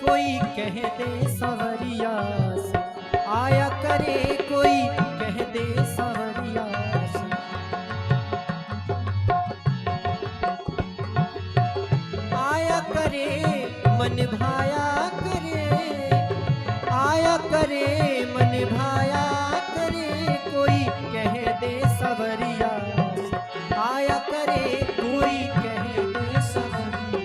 कोई कह दे सवरिया से, आया करे कोई कह दे सवरिया से। आया करे मन भाया करे, आया करे मन भाया करे, कोई कह दे सवरिया से, आया करे कोई कह दे सवरिया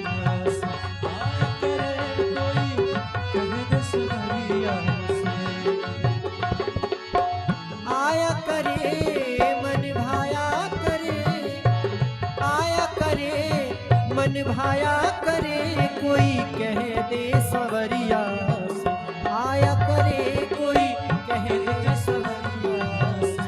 से। आया करे मन भाया करे, आया करे मन भाया करे, कोई कह दे सवरिया से, आया करे कोई कह दे सवरिया से।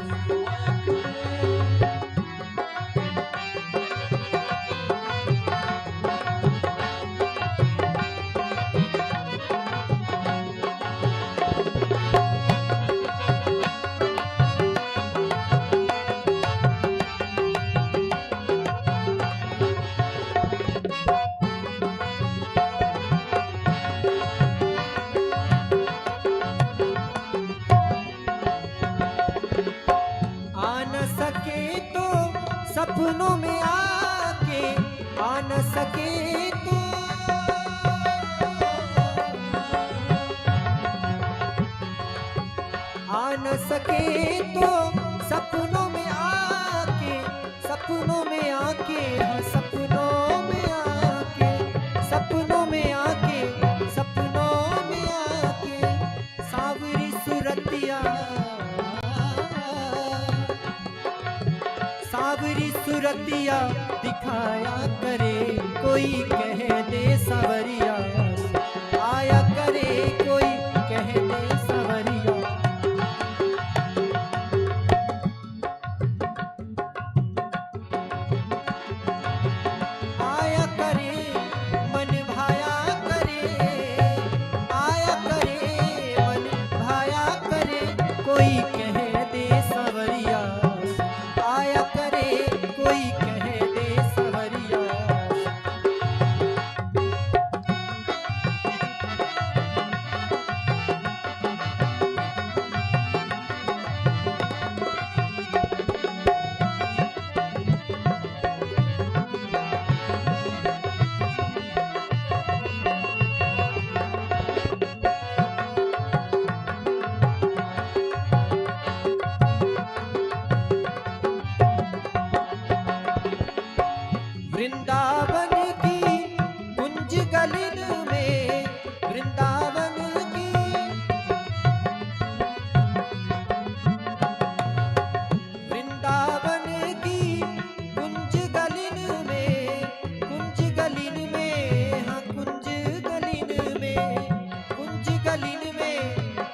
सपनों में आके आ न सके तो, आ न सके तो सपनों में आके, सपनों में आके, हाँ सपनों में आके, सपनों में आके, सपनों में आके, सावरी सुरतिया, सावरी सुरतिया दिखाया करे, कोई कह दे सवरिया से, आया करे कोई कह दे सवरिया। आया करे मन भाया करे, आया करे मन भाया करे, कोई कह दे सवरिया से, आया करे कोई कह दे सवरिया। वृंदावन की कुंज गलिन में, वृंदावन की, वृंदावन की कुंज गलिन में, कुंज गलिन में, हाँ कुंज गलिन में, कुंज गलिन में,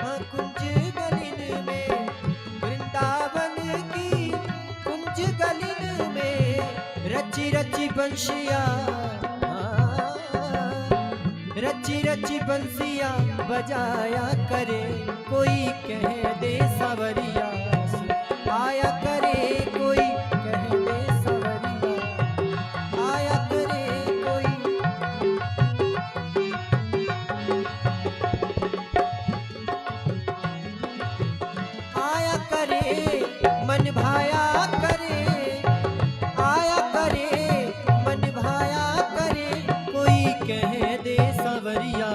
हाँ कुंज गलिन में, वृंदावन की कुंज गलिन में, रची रची बंशिया, रची रची बंसिया बजाया करे, कोई कह दे सवरिया से, आया करे कोई कह दे सवरिया, आया करे कोई। आया करे मन भाया करे, आया करे मन भाया करे, कोई कह दे सवरिया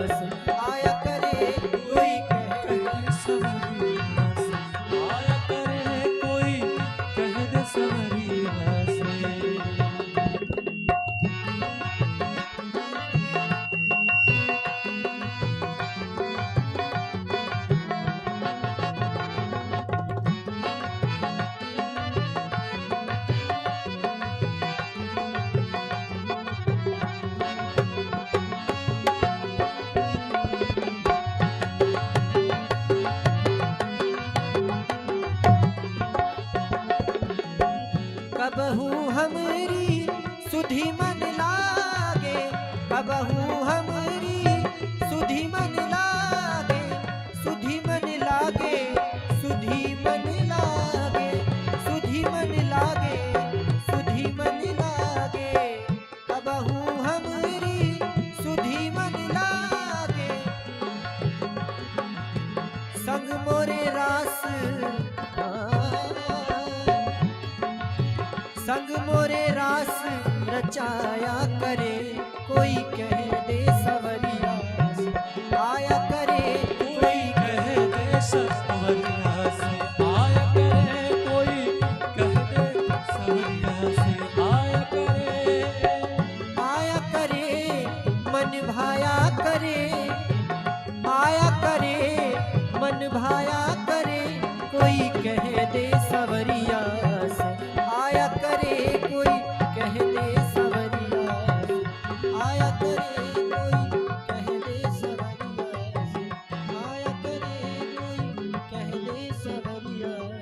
से, आया करे कोई कह दे सवरिया से, आया करे कोई बचाया करे, कोई कह दे सवरिया से आया करे, कोई कह दे सवरिया से आया करे, कोई कह दे सवरिया से